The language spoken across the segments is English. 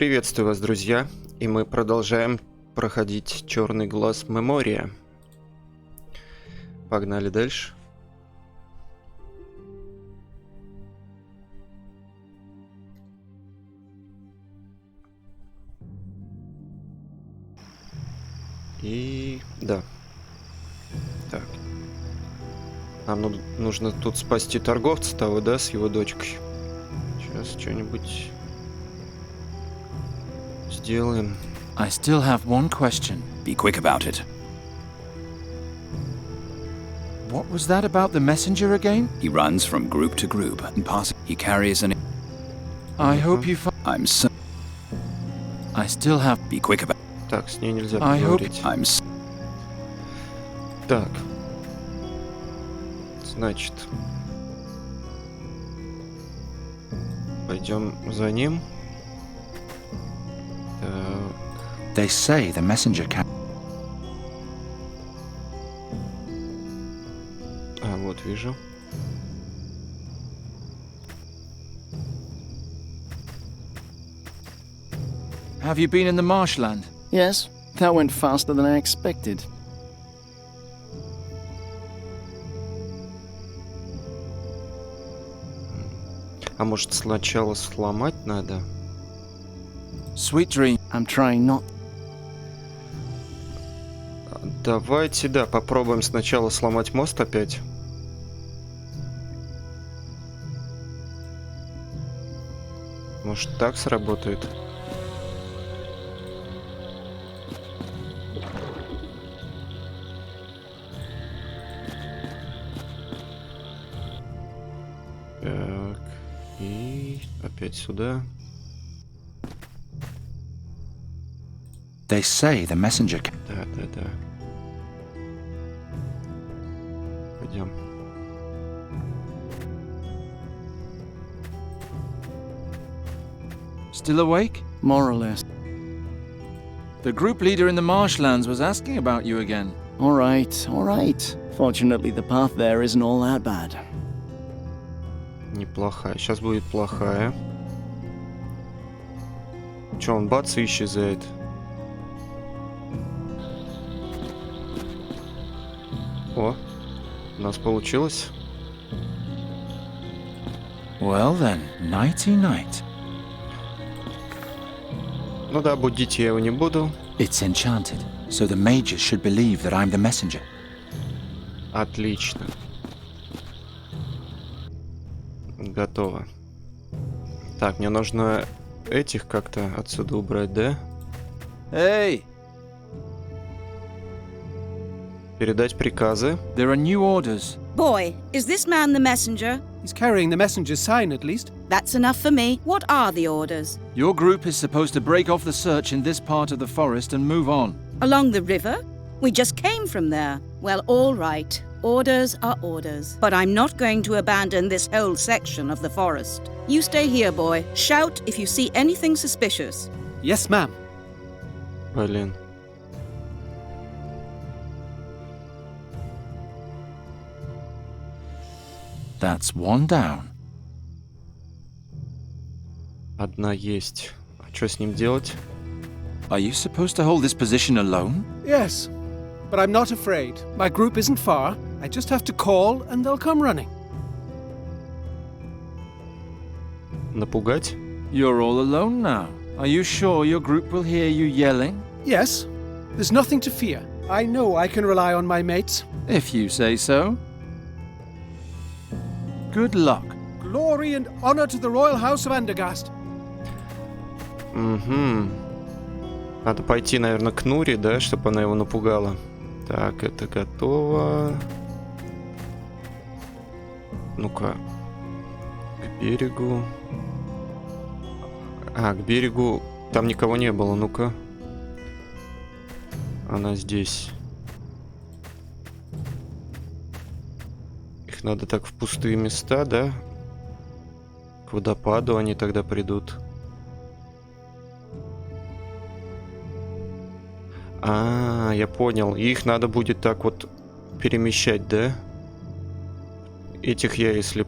Приветствую вас, друзья, и мы продолжаем проходить черный глаз Memoria. Погнали дальше. И да. Так. Нам нужно тут спасти торговца того, да, с его дочкой. Сейчас что-нибудь сделаем. I still have one question. Be quick about it. What was that about the messenger again? He runs from group to group and passes. He carries an. I hope you I'm so. I still have. Be quick about. Так, с ней нельзя I hope- поговорить. I'm. Так. Значит. Пойдем за ним. Так. They say the messenger can. А, вот вижу. Have you been in the marshland? Yes, that went faster than I expected. А может, сначала сломать надо? Sweet dream. I'm trying not. Давайте, да, попробуем сначала сломать мост опять. Может, так сработает? Так, и опять сюда. They say the messenger can. Да. Пойдем. Still awake? More or less. The group leader in the marshlands was asking about you again. All right. Fortunately, the path there isn't all that bad. Неплохая. Сейчас будет плохая. Че, он бац и исчезает. О, у нас получилось. Well then, nighty night. Ну да, будить я его не буду. It's enchanted, so the mages should believe that I'm the messenger. Отлично. Готово. Так, мне нужно этих как-то отсюда убрать, да? Hey, Передать приказы. there are new orders. Boy, is this man the messenger? He's carrying the messenger's sign, at least. That's enough for me. What are the orders? Your group is supposed to break off the search in this part of the forest and move on. Along the river? We just came from there. Well, all right. Orders are orders. But I'm not going to abandon this whole section of the forest. You stay here, boy. Shout if you see anything suspicious. Yes, ma'am. Блин. That's one down. Одна есть. А что с ним делать? Are you supposed to hold this position alone? Yes. But I'm not afraid. My group isn't far. I just have to call and they'll come running. Напугать? You're all alone now. Are you sure your group will hear you yelling? Yes. There's nothing to fear. I know I can rely on my mates. If you say so. Good luck. Glory and honor to the royal house of Andergast. Угу. Надо пойти, наверное, к Нуре, да, чтобы она его напугала. Так, это готово. Ну-ка. К берегу. А, к берегу. Там никого не было, ну-ка. Она здесь. Их надо так в пустые места, да? К водопаду они тогда придут. А, я понял. Их надо будет так вот перемещать, да? Этих я, если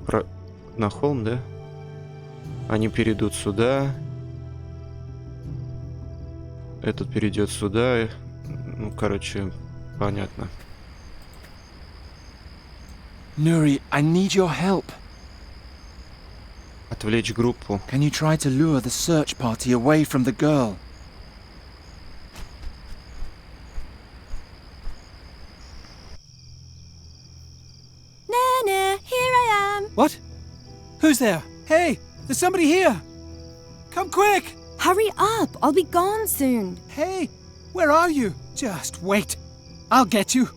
на холм, да? Они перейдут сюда. Этот перейдет сюда. Ну, короче, понятно. Nuri, I need your help. Отвлечь группу. Can you try to lure the search party away from the girl? Nana, here I am. What? Who's there? Hey, there's somebody here. Come quick. Hurry up, I'll be gone soon. Hey, where are you? Just wait. I'll get you.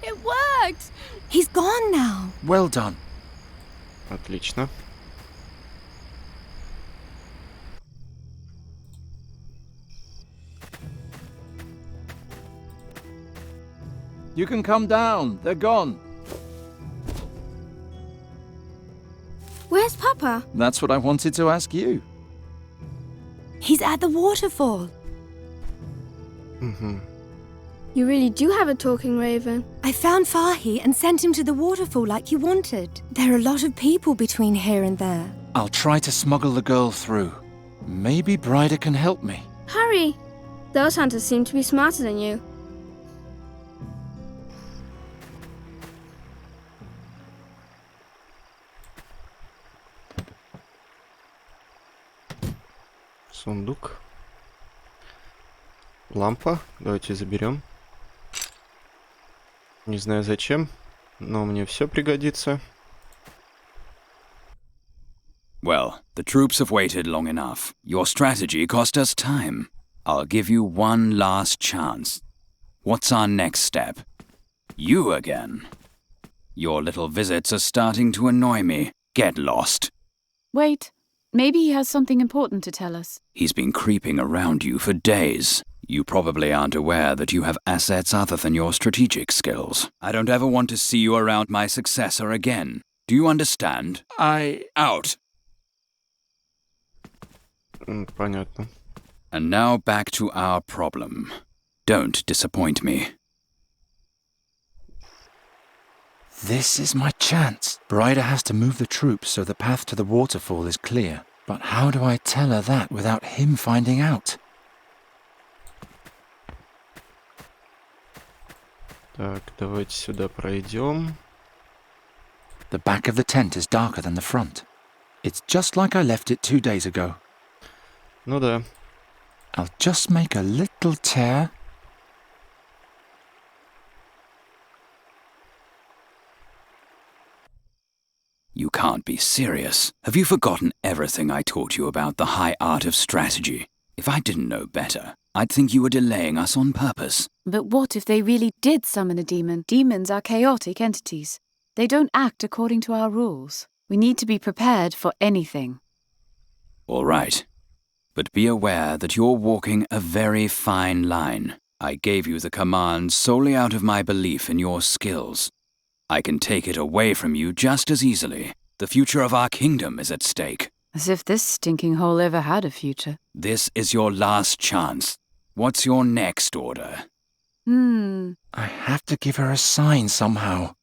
It worked. He's gone now. Well done. Отлично. You can come down. They're gone. Where's Papa? That's what I wanted to ask you. He's at the waterfall. You really do have a talking raven. I found Fahi and sent him to the waterfall like you wanted. There are a lot of people between here and there. I'll try to smuggle the girl through. Maybe Bryda can help me. Hurry! Those hunters seem to be smarter than you. Сундук. Лампа. Давайте заберем. Не знаю зачем, но мне все пригодится. Well, the troops have waited long enough. Your strategy cost us time. I'll give you one last chance. What's our next step? You again. Your little visits are starting to annoy me. Get lost. Wait. Maybe he has something important to tell us. He's been creeping around you for days. You probably aren't aware that you have assets other than your strategic skills. I don't ever want to see you around my successor again. Do you understand? Out! Понятно. And now back to our problem. Don't disappoint me. This is my chance. Bryda has to move the troops so the path to the waterfall is clear. But how do I tell her that without him finding out? Так, давайте сюда пройдем. The back of the tent is darker than the front. It's just like I left it 2 days ago. Ну да. I'll just make a little tear. You can't be serious. Have you forgotten everything I taught you about the high art of strategy? If I didn't know better, I'd think you were delaying us on purpose. But what if they really did summon a demon? Demons are chaotic entities. They don't act according to our rules. We need to be prepared for anything. All right. But be aware that you're walking a very fine line. I gave you the command solely out of my belief in your skills. I can take it away from you just as easily. The future of our kingdom is at stake. As if this stinking hole ever had a future. This is your last chance. What's your next order? I have to give her a sign somehow.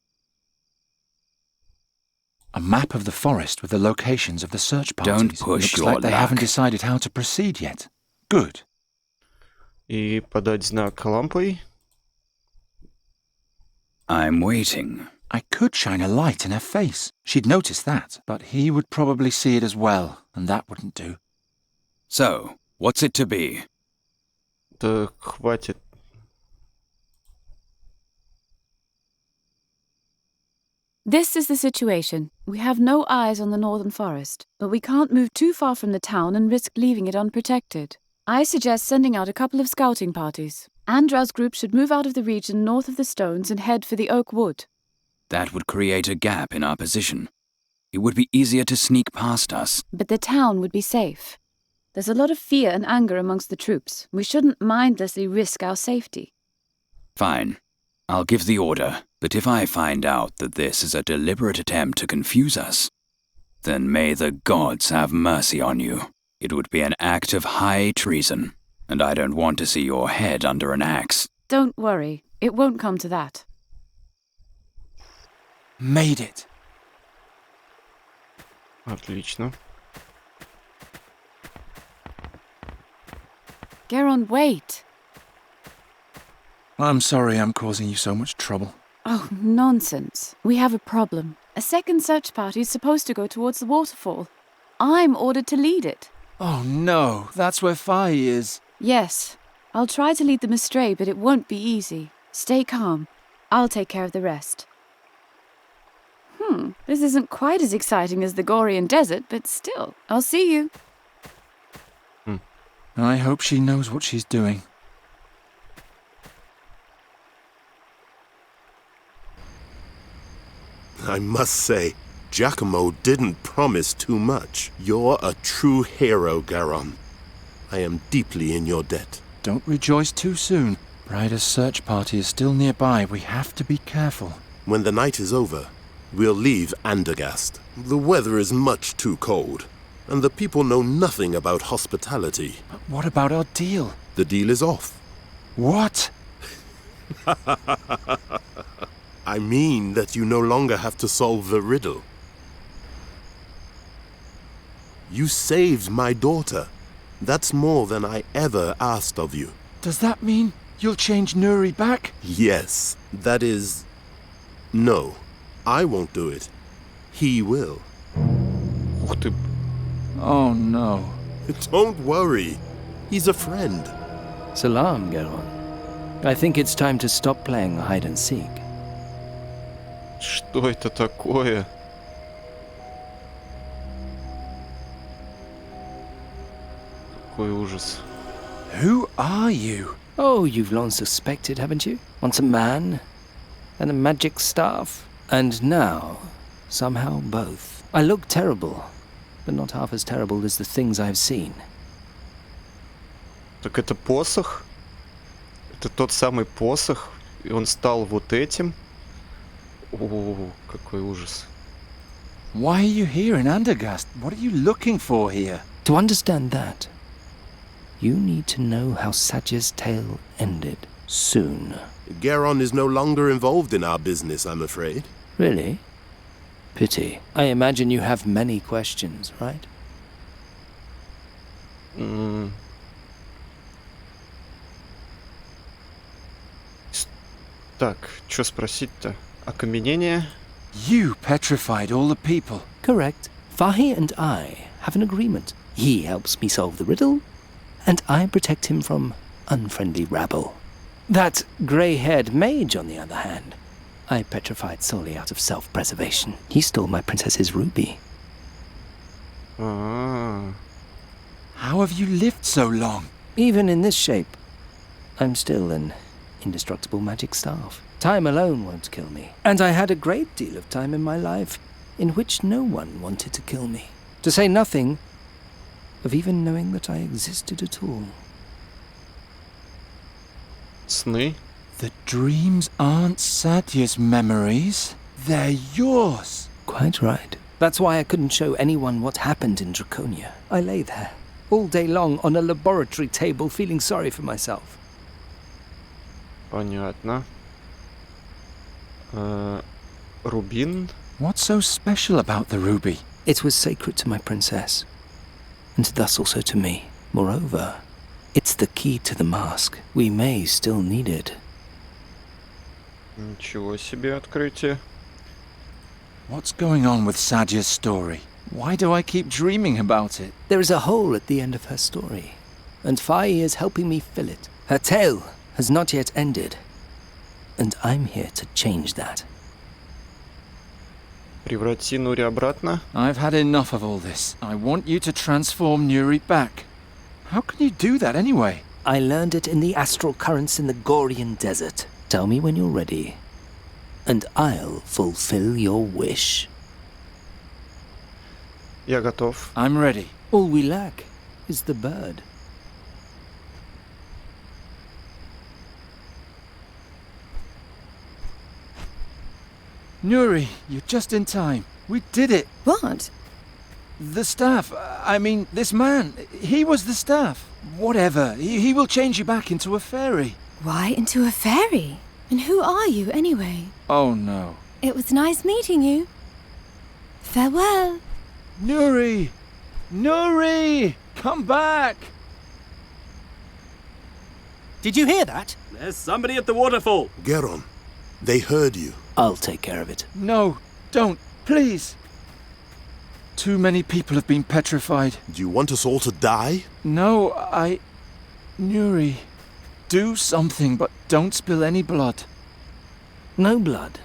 A map of the forest with the locations of the search parties. Don't push Looks your like they luck. haven't decided how to proceed yet. Good. И подать знак лампой. I'm waiting. I could shine a light in her face. She'd notice that, but he would probably see it as well, and that wouldn't do. So, what's it to be? Да хватит. This is the situation. We have no eyes on the northern forest, but we can't move too far from the town and risk leaving it unprotected. I suggest sending out a couple of scouting parties. Andra's group should move out of the region north of the stones and head for the oak wood. That would create a gap in our position. It would be easier to sneak past us. But the town would be safe. There's a lot of fear and anger amongst the troops. We shouldn't mindlessly risk our safety. Fine. I'll give the order, but if I find out that this is a deliberate attempt to confuse us, then may the gods have mercy on you. It would be an act of high treason, and I don't want to see your head under an axe. Don't worry. It won't come to that. Made it. Отлично. Geron, wait. I'm sorry I'm causing you so much trouble. Oh, nonsense. We have a problem. A second search party is supposed to go towards the waterfall. I'm ordered to lead it. Oh no, that's where Fai is. Yes. I'll try to lead them astray, but it won't be easy. Stay calm. I'll take care of the rest. This isn't quite as exciting as the Gorian desert, but still, I'll see you. I hope she knows what she's doing. I must say, Giacomo didn't promise too much. You're a true hero, Geron. I am deeply in your debt. Don't rejoice too soon. Bryda's search party is still nearby. We have to be careful. When the night is over, we'll leave Andergast. The weather is much too cold, and the people know nothing about hospitality. But what about our deal? The deal is off. What? I mean that you no longer have to solve the riddle. You saved my daughter. That's more than I ever asked of you. Does that mean you'll change Nuri back? Yes, that is... No, I won't do it. He will. Ух ты. Oh no. Don't worry. He's a friend. Salam, Geron. I think it's time to stop playing hide and seek. Что это такое? Какой ужас. Who are you? Oh, you've long suspected, haven't you? Once a man, and a magic staff, and now, somehow both. I look terrible, but not half as terrible as the things I've seen. Так это посох? Это тот самый посох? И он стал вот этим? О, какой ужас. Why are you here in Andergast? What are you looking for here? To understand that, you need to know how Satya's tale ended. Soon. Geron is no longer involved in our business, I'm afraid. Really? Pity. I imagine you have many questions, right? Так, что спросить-то? Окаменение? You petrified all the people. Correct. Fahi and I have an agreement. He helps me solve the riddle, and I protect him from unfriendly rabble. That grey-haired mage, on the other hand, I petrified solely out of self-preservation. He stole my princess's ruby. А-а-а. How have you lived so long? Even in this shape, I'm still an indestructible magic staff. Time alone won't kill me. And I had a great deal of time in my life in which no one wanted to kill me. To say nothing of even knowing that I existed at all. Сны? The dreams aren't Satya's memories. They're yours. Quite right. That's why I couldn't show anyone what happened in Draconia. I lay there, all day long on a laboratory table, feeling sorry for myself. Понятно. Рубин? What's so special about the ruby? It was sacred to my princess, and thus also to me. Moreover, it's the key to the mask. We may still need it. Ничего себе открытие. What's going on with Satya's story? Why do I keep dreaming about it? There is a hole at the end of her story, and Fai is helping me fill it. Her tale has not yet ended, and I'm here to change that. Преврати Нури обратно? I've had enough of all this. I want you to transform Nuri back. How can you do that anyway? I learned it in the astral currents in the Gorian desert. Tell me when you're ready, and I'll fulfill your wish. Я готов. I'm ready. All we lack is the bird. Nuri, you're just in time. We did it. What? The staff, I mean, this man, he was the staff. Whatever, he will change you back into a fairy. Why into a fairy? And who are you, anyway? Oh no. It was nice meeting you. Farewell. Nuri! Nuri! Come back! Did you hear that? There's somebody at the waterfall. Garon, they heard you. I'll take care of it. No, don't, please. Too many people have been petrified. Do you want us all to die? No, Nuri, do something, but don't spill any blood. No blood,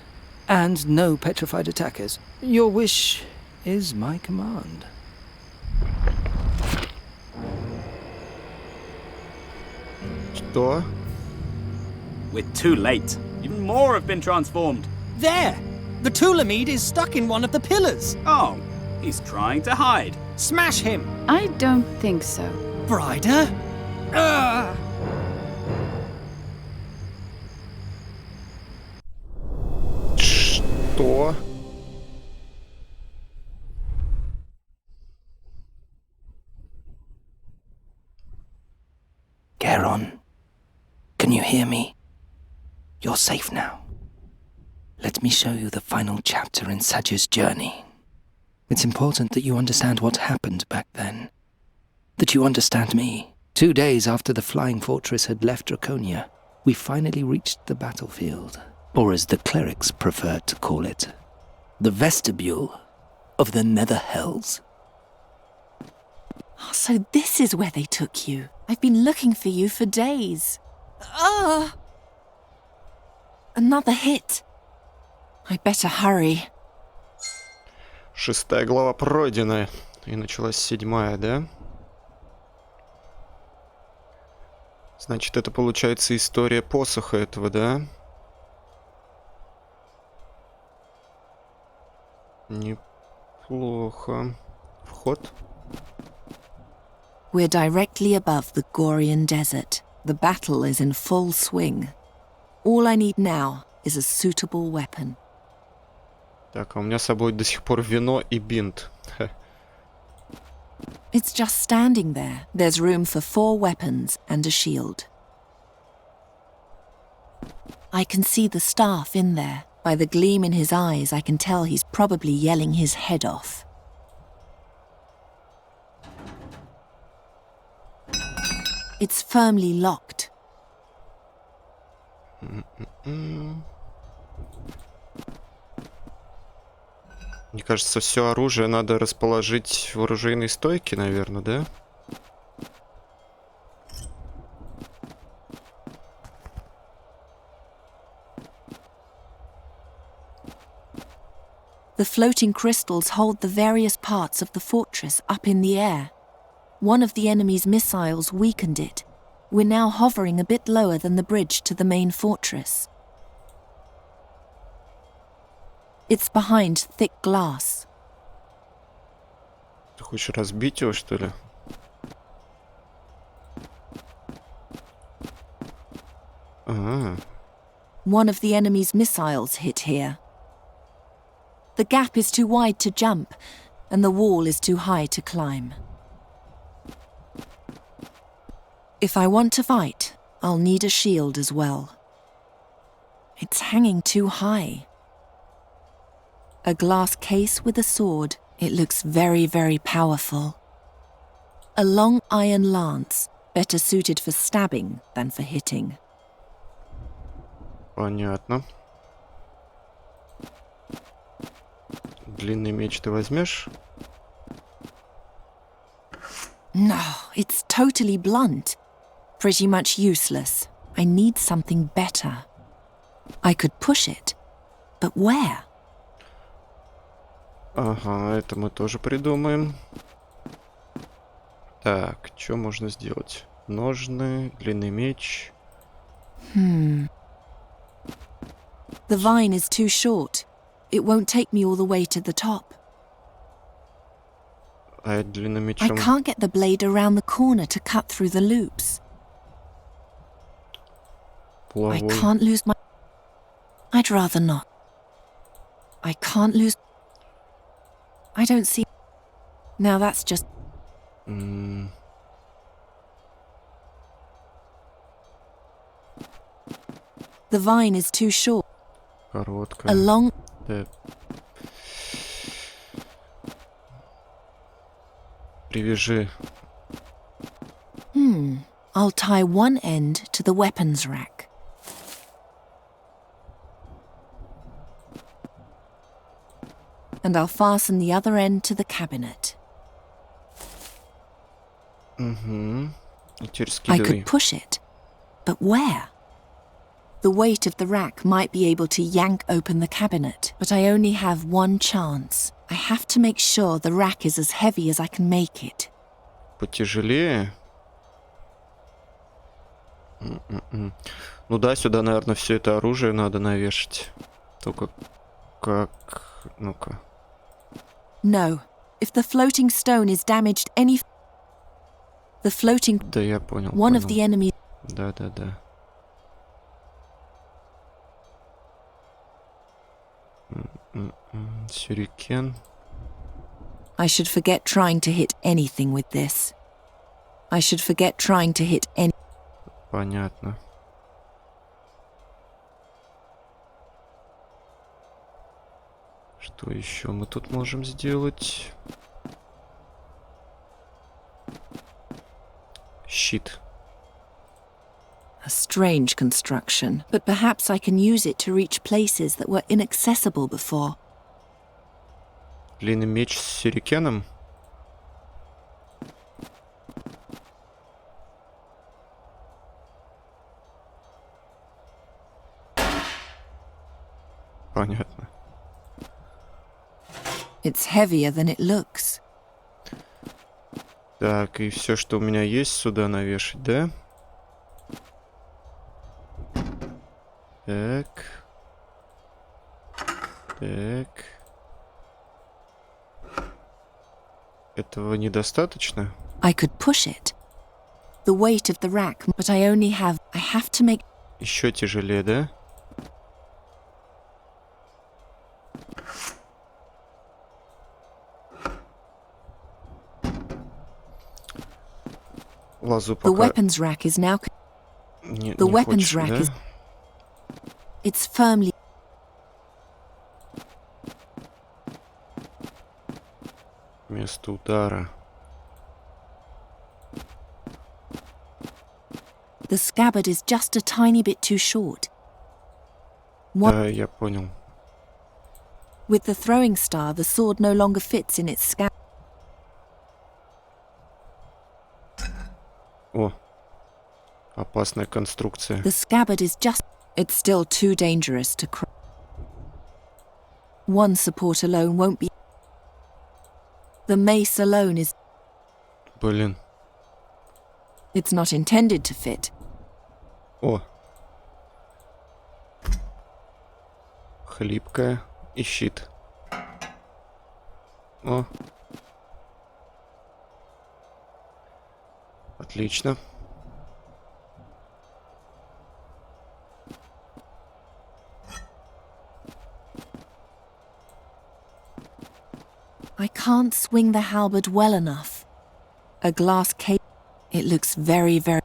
and no petrified attackers. Your wish is my command. Что? We're too late. Even more have been transformed. There! The Tulamid is stuck in one of the pillars. Oh, he's trying to hide. Smash him! I don't think so. Brider? Что? Garon, can you hear me? You're safe now. Let me show you the final chapter in Saj's journey. It's important that you understand what happened back then. That you understand me. 2 days after the flying fortress had left Draconia, we finally reached the battlefield, or as the clerics preferred to call it, the vestibule of the Nether Hells. Oh, so this is where they took you. I've been looking for you for days. Another hit. I better hurry. 6 глава пройдена. И началась 7, да? Значит, это получается история посоха этого, да? Неплохо. Вход. We're directly above the Gorian desert. The battle is in full swing. All I need now is a suitable weapon. Так, а у меня с собой до сих пор вино и бинт. It's just standing there. There's room for 4 weapons and a shield. I can see the staff in there. By the gleam in his eyes, I can tell he's probably yelling his head off. It's firmly locked. Мне кажется, все оружие надо расположить в оружейной стойке, наверное, да? The floating crystals hold the various parts of the fortress up in the air. One of the enemy's missiles weakened it. We're now hovering a bit lower than the bridge to the main fortress. It's behind thick glass. Ты хочешь разбить его, что ли? One of the enemy's missiles hit here. The gap is too wide to jump, and the wall is too high to climb. If I want to fight, I'll need a shield as well. It's hanging too high. A glass case with a sword. It looks very, very powerful. A long iron lance, better suited for stabbing than for hitting. Понятно. Длинный меч ты возьмешь? No, it's totally blunt. Pretty much useless. I need something better. I could push it, but where? Ага, это мы тоже придумаем. Так, что можно сделать? Ножны, длинный меч. The vine is too short. It won't take me all the way to the top. А длинным I мечом... can't get the blade around the corner to cut through the loops. I Плавой. can't lose my... I'd rather not. I can't lose... I don't see... Now that's just... The vine is too short. Короткая. A long... Да. Привяжи. I'll tie one end to the weapons rack. And I'll fasten the other end to the cabinet. Угу. И теперь I скидывай. could push it, but where? The weight of the rack might be able to yank open the cabinet, but I only have one chance. I have to make sure the rack is as heavy as I can make it. Потяжелее. Ну да, сюда, наверное, все это оружие надо навешать. Только как... Ну-ка. No. If the floating stone is damaged any... The floating... Да, я понял. One of the enemies... Да. Сюрикен. I should forget trying to hit anything with this. I should forget trying to hit any... Понятно. Что еще мы тут можем сделать? Щит. A strange construction, but perhaps I can use it to reach places that were inaccessible before. Длинный меч с сюрикеном. Понятно. It's heavier than it looks. Так, и все, что у меня есть, сюда навешать, да? Так. Этого недостаточно? I could push it. The weight of the rack, but I only have... I have to make... Еще тяжелее, да? Лазу The пока... weapons rack is now... Не, The не weapons хочет, rack да? is... It's firmly... Место удара. The scabbard is just a tiny bit too short. Да, я понял. With the throwing star, the sword no longer fits in its scabbard. О, опасная конструкция. The scabbard is just... It's still too dangerous to cry. One support alone won't be... The mace alone is... Блин. It's not intended to fit. О. Хлипкая и щит. О. Отлично. I can't swing the halberd well enough. A glass case. It looks very, very...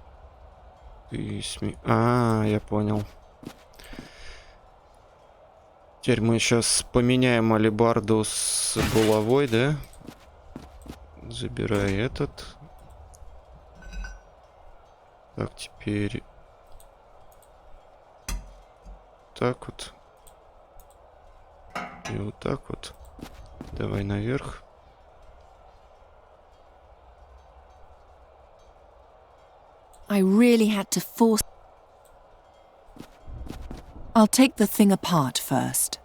Я понял. Теперь мы сейчас поменяем алебарду с булавой, да? Забирай этот. Так, теперь... Так вот. И вот так вот. Давай наверх. I really had to force... I'll take the thing apart first.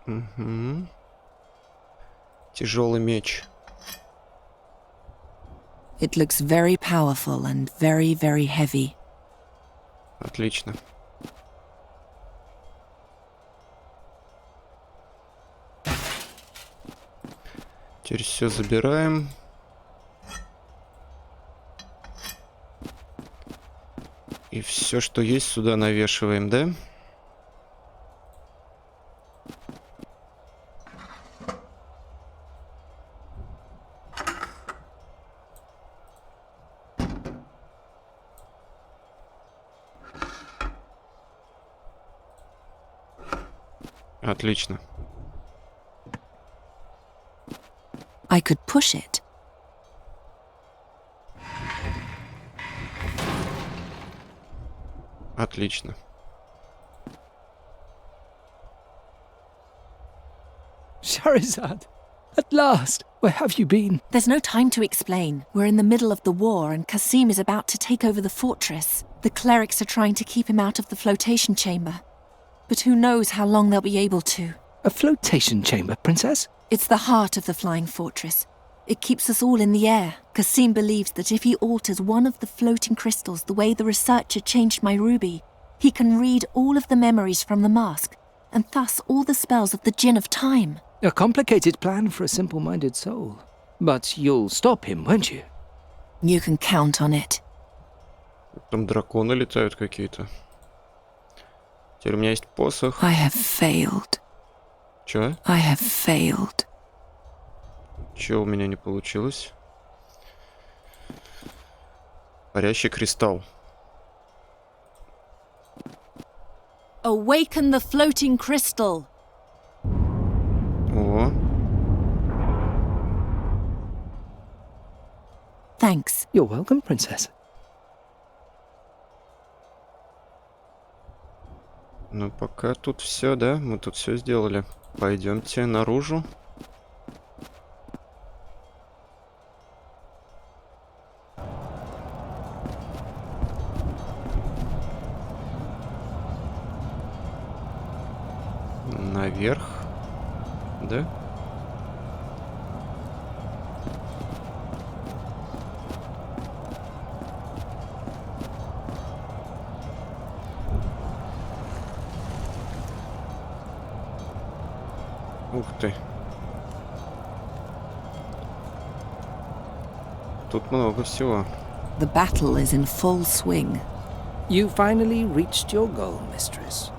Угу. Тяжелый меч. It looks very powerful and very, very heavy. Отлично. Теперь все забираем. И все, что есть, сюда навешиваем, да? Отлично. I could push it. Отлично. Charizard! At last! Where have you been? There's no time to explain. We're in the middle of the war and Kasim is about to take over the fortress. The clerics are trying to keep him out of the flotation chamber. But who knows how long they'll be able to. A flotation chamber, Princess? It's the heart of the flying fortress. It keeps us all in the air. Kasim believes that if he alters one of the floating crystals the way the researcher changed my ruby, he can read all of the memories from the mask, and thus all the spells of the Djinn of Time. A complicated plan for a simple-minded soul. But you'll stop him, won't you? You can count on it. Там драконы летают какие-то. Теперь у меня есть посох. I have failed. Чё? I have failed. Чё у меня не получилось? Парящий кристалл. Awaken the floating crystal. О. Thanks. You're welcome, Princess. Ну, пока тут все, да? Мы тут все сделали. Пойдемте наружу. Наверх. Да? Ух ты. Тут много всего. The battle is in full swing. You finally reached your goal, mistress.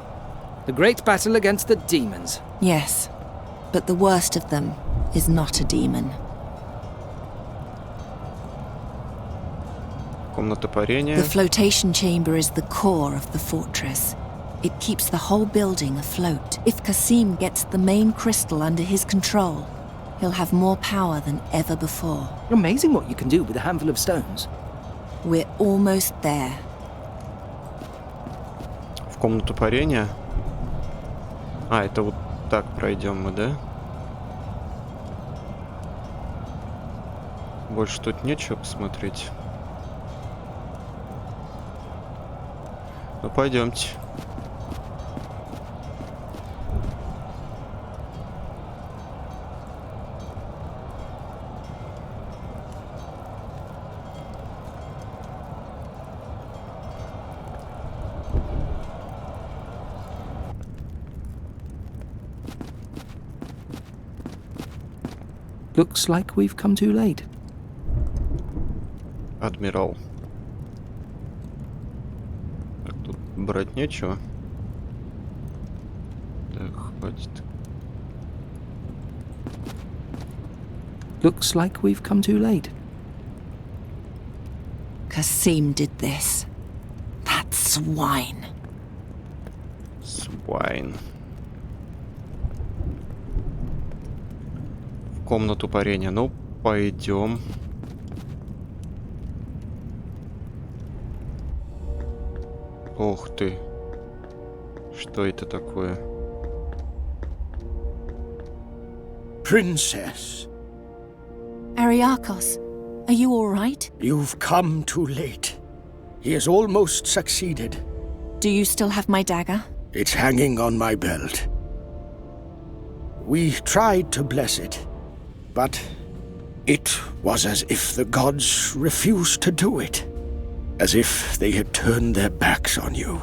The great battle against the demons. Yes, but the worst of them is not a demon. Комната парения. The flotation chamber is the core of the fortress. It keeps the whole building afloat. If Kasim gets the main crystal under his control, he'll have more power than ever before. Amazing what you can do with a handful of stones. We're almost there. В комнату парения. А, это вот так пройдем мы, да? Больше тут нечего посмотреть. Ну, пойдемте. Looks like we've come too late. Адмирал. Так, тут брать нечего. Так, хватит. Looks like we've come too late. Kasim did this. That swine. Swine. В комнату парения. Ну, пойдем. Ух ты. Что это такое? Princess. Ariakos, are you all right? You've come too late. He has almost succeeded. Do you still have my dagger? It's hanging on my belt. We tried to bless it, but it was as if the gods refused to do it. As if they had turned their backs on you.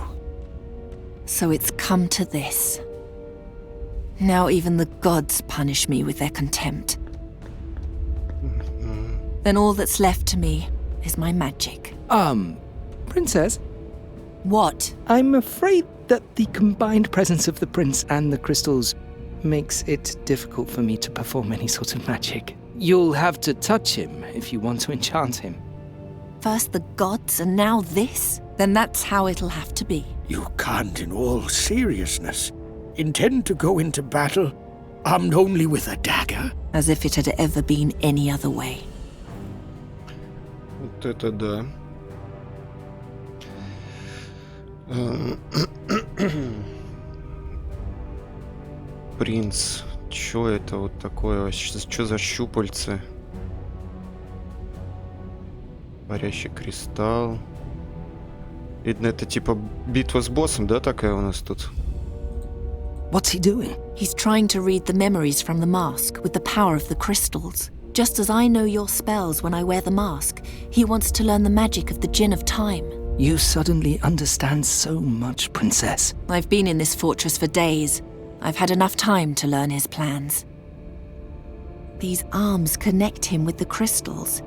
So it's come to this. Now even the gods punish me with their contempt. Then all that's left to me is my magic. Princess? What? I'm afraid that the combined presence of the prince and the crystals makes it difficult for me to perform any sort of magic. You'll have to touch him if you want to enchant him. First the gods and now this? Then that's how it'll have to be. You can't, in all seriousness, intend to go into battle armed only with a dagger? As if it had ever been any other way. Вот это да. Принц. Чё это вот такое вообще? Чё за щупальцы? Парящий кристалл. Видно, это типа битва с боссом, да, такая у нас тут? What's he doing? He's trying to read the memories from the mask with the power of the crystals. Just as I know your spells when I wear the mask, he wants to learn the magic of the Djinn of Time. You suddenly understand so much, Princess. I've been in this fortress for days. I've had enough time to learn his plans. These arms connect him with the crystals.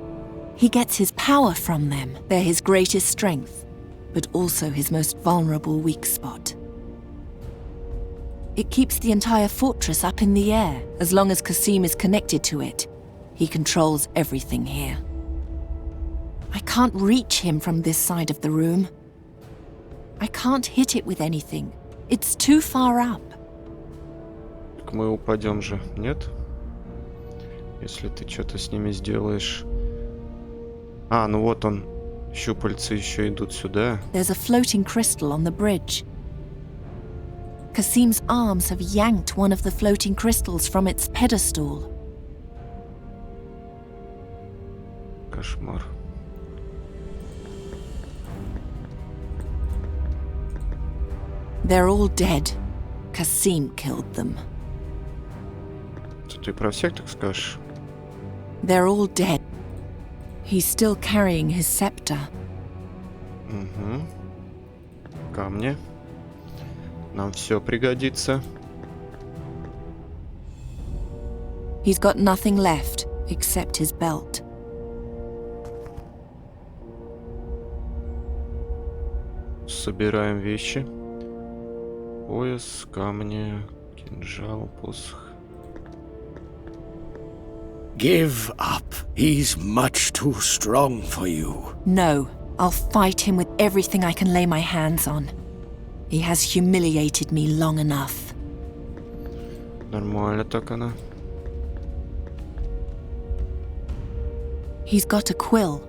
He gets his power from them. They're his greatest strength, but also his most vulnerable weak spot. It keeps the entire fortress up in the air. As long as Kasim is connected to it, he controls everything here. I can't reach him from this side of the room. I can't hit it with anything. It's too far up. Так мы упадем же, нет? Если ты что-то с ними сделаешь. А, ну вот он. Щупальцы еще идут сюда. There's a floating crystal on the bridge. Kasim's arms have yanked one of the floating crystals from its pedestal. Кошмар. They're all dead. Kasim killed them. Ты про всех так скажешь? They're all dead. He's still carrying his scepter. Угу. Камни. Нам все пригодится. He's got nothing left except his belt. Собираем вещи. Пояс, камни, кинжал, посох. Give up. He's much too strong for you. No, I'll fight him with everything I can lay my hands on. He has humiliated me long enough. Нормально так она. He's got a quill.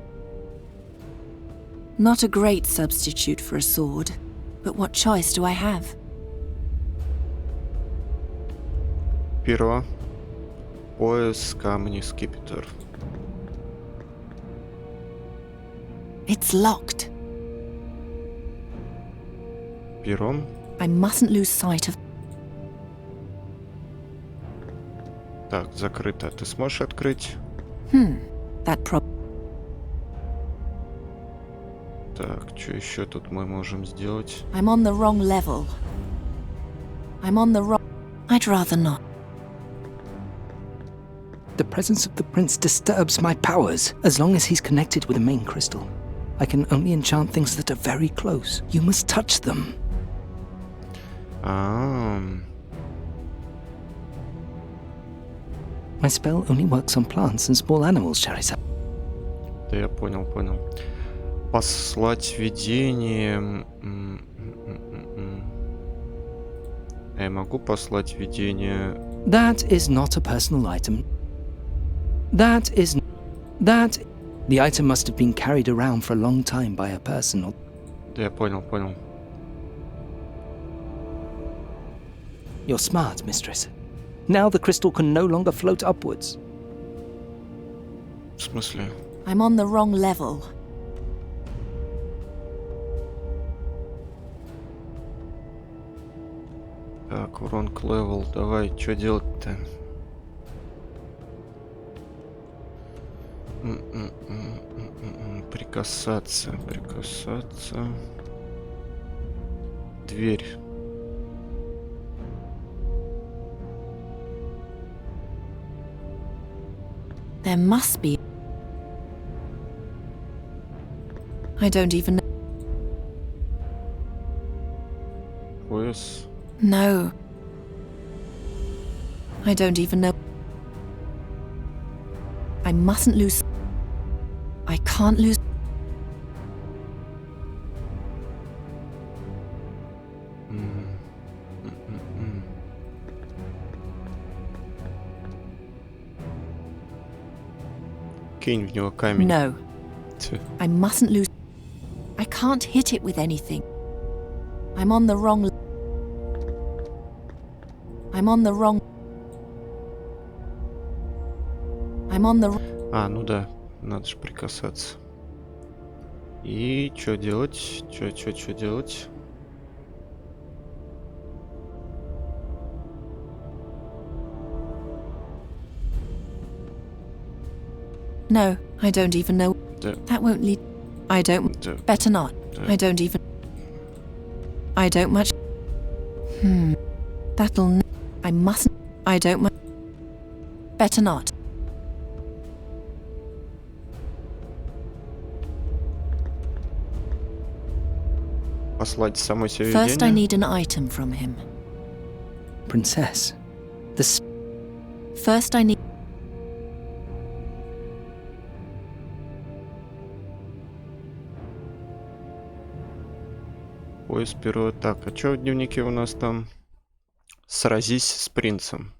Not a great substitute for a sword, but what choice do I have? Перо. Пояс, камни, скипетр. It's locked. Пером. I mustn't lose sight of... Так, закрыто. Ты сможешь открыть? That prob... Так, что еще тут мы можем сделать? I'm on the wrong level. I'm on the wrong... I'd rather not. The presence of the prince disturbs my powers. As long as he's connected with the main crystal, I can only enchant things that are very close. You must touch them. My spell only works on plants and small animals, Charizard. Да, я понял. Послать видение. Я могу послать видение. That is not a personal item. That... The item must have been carried around for a long time by a person or... Да, я понял. You're smart, mistress. Now the crystal can no longer float upwards. В смысле? I'm on the wrong level. Так, wrong level. Давай, что делать-то? Прикасаться. Дверь. There must be... I don't even know... Пояс. No. I don't even know... I mustn't lose... I can't lose... Кинь в него камень. No. Тьфу. I mustn't lose. I can't hit it with anything. I'm on the wrong. I'm on the wrong. I'm on the. А, ну да, надо же прикасаться. И что делать? Что делать? No, I don't even know. Да. That won't lead. I don't. Да. Better not. Да. I don't even. I don't much. That'll. I mustn't. I don't much. Better not. Послать самой себе First, I видение? need an item from him. Princess, the First, I need. Поиск перо. Так, а что в дневнике у нас там? Сразись с принцем.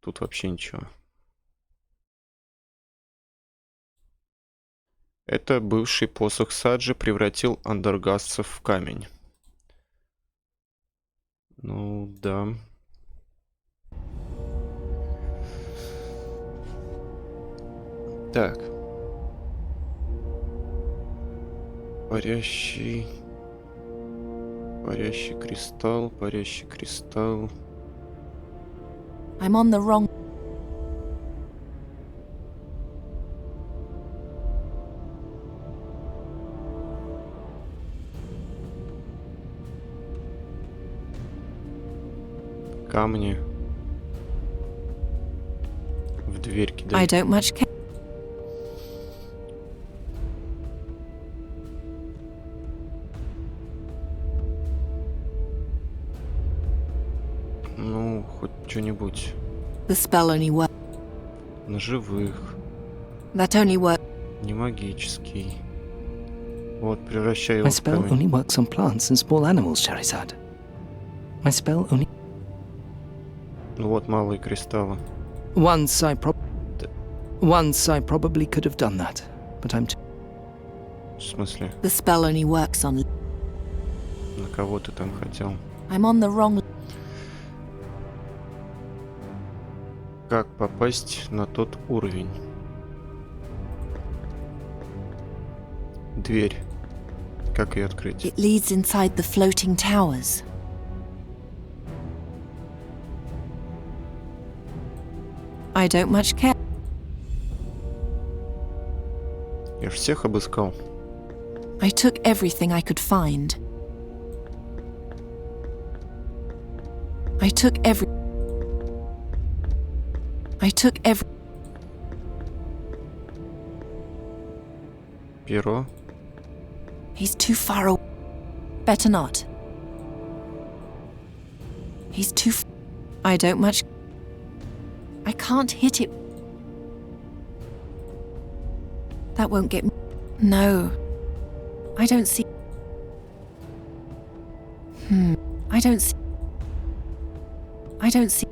Тут вообще ничего. Это бывший посох Саджи превратил андергасцев в камень. Ну, да. Так. Парящий кристалл, парящий кристалл. I'm on the wrong. Камни. В дверь I кидай. don't much care. Ну, хоть что-нибудь. The spell only works. На живых. That only works. Не магический. Вот, превращай его My в spell камень. only works on plants and small animals, Charizard. My spell only... Ну вот, малые кристаллы. Once I probably could have done that, but I'm too... В смысле? The spell only works on. На кого ты там хотел? I'm on the wrong. Как попасть на тот уровень? Дверь. Как ее открыть? It leads inside the floating towers. I don't much care. Я ж всех обыскал. I took everything I could find. I took every. Перо. He's too far away. Better not. He's too. I don't much. I can't hit it. That won't get me. No. I don't see. I don't see. I don't see.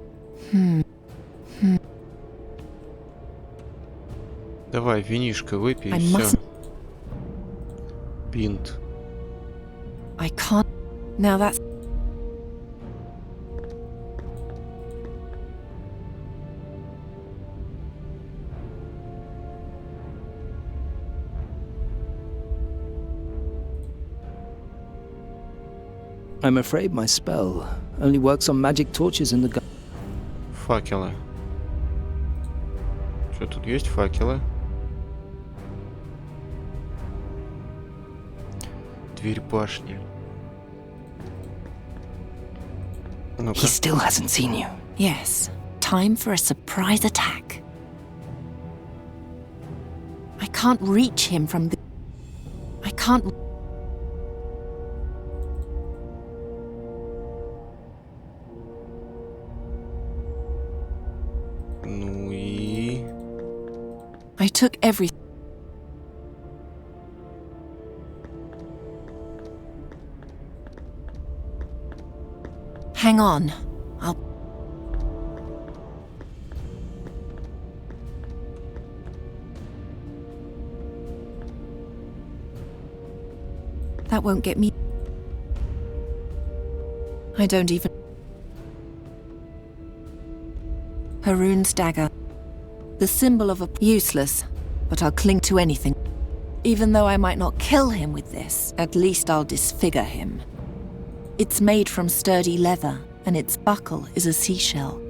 Давай, винишко выпей и I все. mustn't. Бинт. I can't. Now that's. I'm afraid my spell only works on magic torches in the... Факелы. Что, тут есть факелы? Дверь башни. Ну-ка. He still hasn't seen you. Yes. Time for a surprise attack. I can't reach him from the. I can't. Ну и... I took everything. Hang on. I'll. That won't get me. I don't even... Haroon's dagger. The symbol of a... Useless, but I'll cling to anything. Even though I might not kill him with this, at least I'll disfigure him. It's made from sturdy leather, and its buckle is a seashell.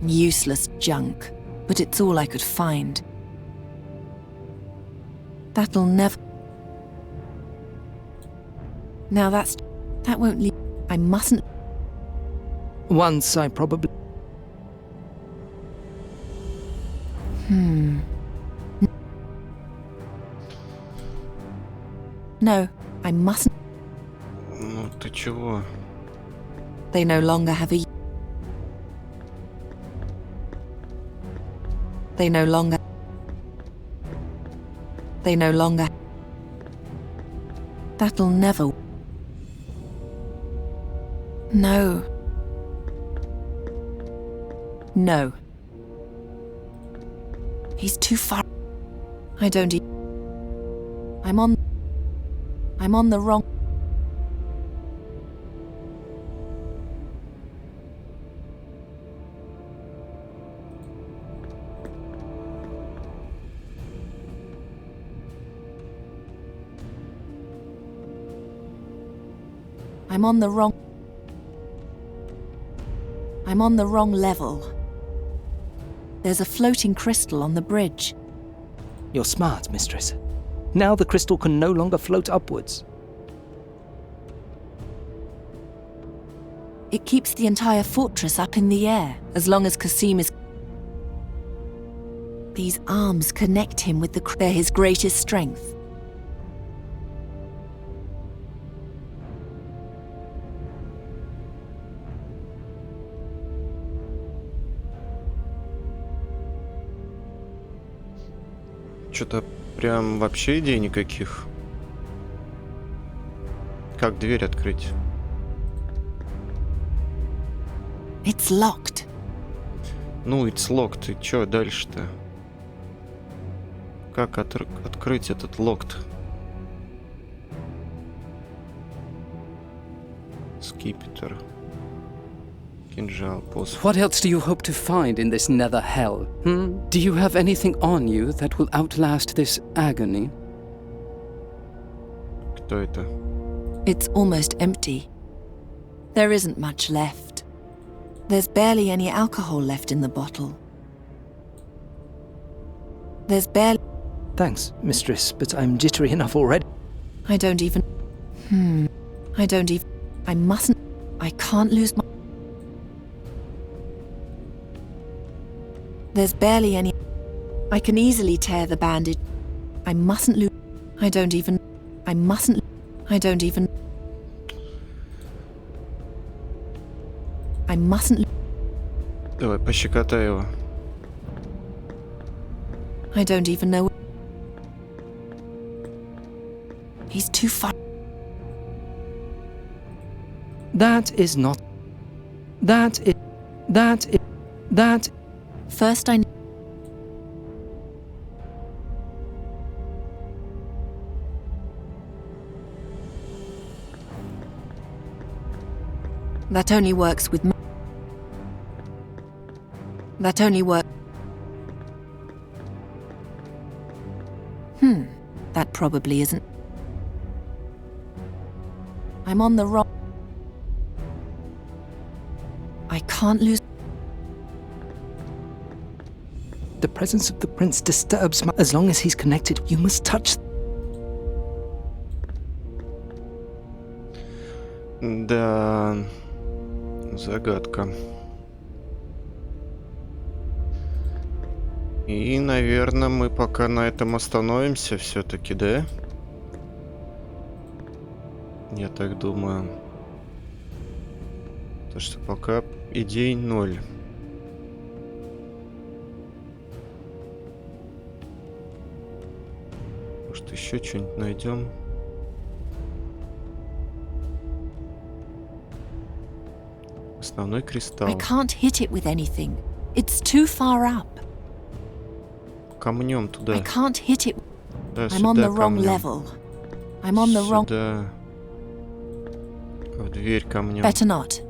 Useless junk, but it's all I could find. That'll never... Now that won't leave... I mustn't... Once I probably... No, I mustn't. Ну ты чего? They no longer have a... They no longer... They no longer... That'll never... No. No. He's too far... I don't e... I'm on the wrong... I'm on the wrong level. There's a floating crystal on the bridge. You're smart, mistress. Now the crystal can no longer float upwards. It keeps the entire fortress up in the air, as long as Kasim is... These arms connect him with they're his greatest strength. Что-то прям вообще идей никаких. Как дверь открыть? It's locked. Ну, it's locked. И чё дальше-то? Как открыть этот locked? Скипетр. Кинжал, посох. What else do you hope to find in this nether hell? Do you have anything on you that will outlast this agony? Кто это? It's almost empty. There isn't much left. There's barely any alcohol left in the bottle. There's barely... Thanks, mistress, but I'm jittery enough already. I don't even... I mustn't... I can't lose my... There's barely any... I can easily tear the bandage. I mustn't lose... I mustn't... Давай, пощекотай его. I don't even know... He's too far... That is not... That is... First I... That only works with... That only work... That probably isn't... I'm on the wrong... I can't lose... The presence of the prince disturbs my... As long as he's connected, you must touch... Да... Загадка. И, наверное, мы пока на этом остановимся все-таки, да? Я так думаю. То, что пока идей 0. Может, еще что-нибудь найдем? Основной кристалл. I can't hit it with anything. It's too far up. Камнем туда. I can't hit it. Да, I'm on сюда the wrong камнем. level. I'm on the wrong... Сюда. В дверь камнем. Better not.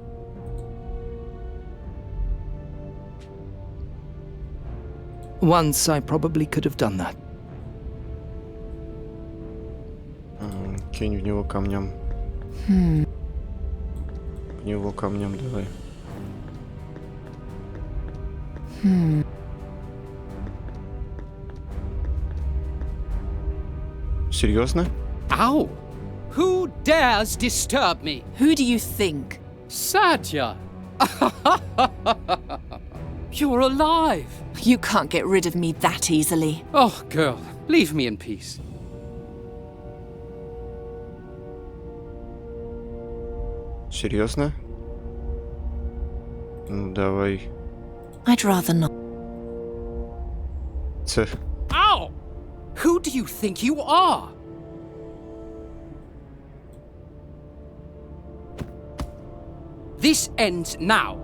Once I probably could have done that. Кинь в него камнем. Hmm. В него камнем давай. Hmm. Серьезно? Ow! Who dares disturb me? Who do you think? Satya! You're alive! You can't get rid of me that easily. Oh, girl, leave me in peace. Серьезно? Ну, давай. I'd rather not. Ow! Who do you think you are? This ends now.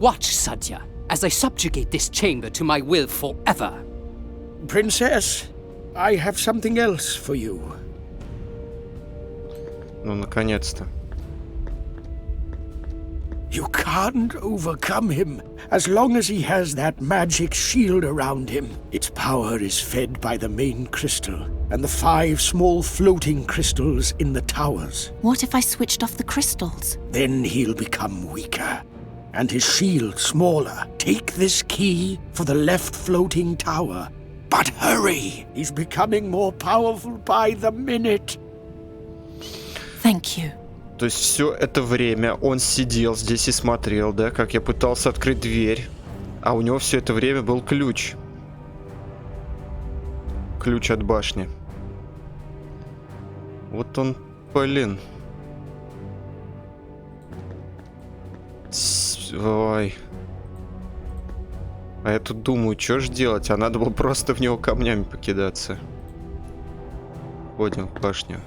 Watch, Satya, as I subjugate this chamber to my will forever. Princess, I have something else for you. Ну, наконец-то. You can't overcome him as long as he has that magic shield around him. Its power is fed by the main crystal and the 5 small floating crystals in the towers. What if I switched off the crystals? Then he'll become weaker and his shield smaller. Take this key for the left floating tower. But hurry! He's becoming more powerful by the minute. Thank you. То есть все это время он сидел здесь и смотрел, да, как я пытался открыть дверь, а у него все это время был ключ. Ключ от башни. Вот он, блин. Ой. А я тут думаю, что же делать? А надо было просто в него камнями покидаться. Ходим в башню.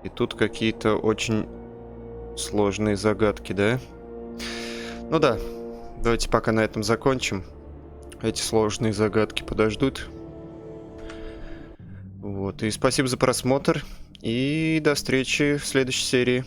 И тут какие-то очень сложные загадки, да? Ну да, давайте пока на этом закончим. Эти сложные загадки подождут. Вот, и спасибо за просмотр. И до встречи в следующей серии.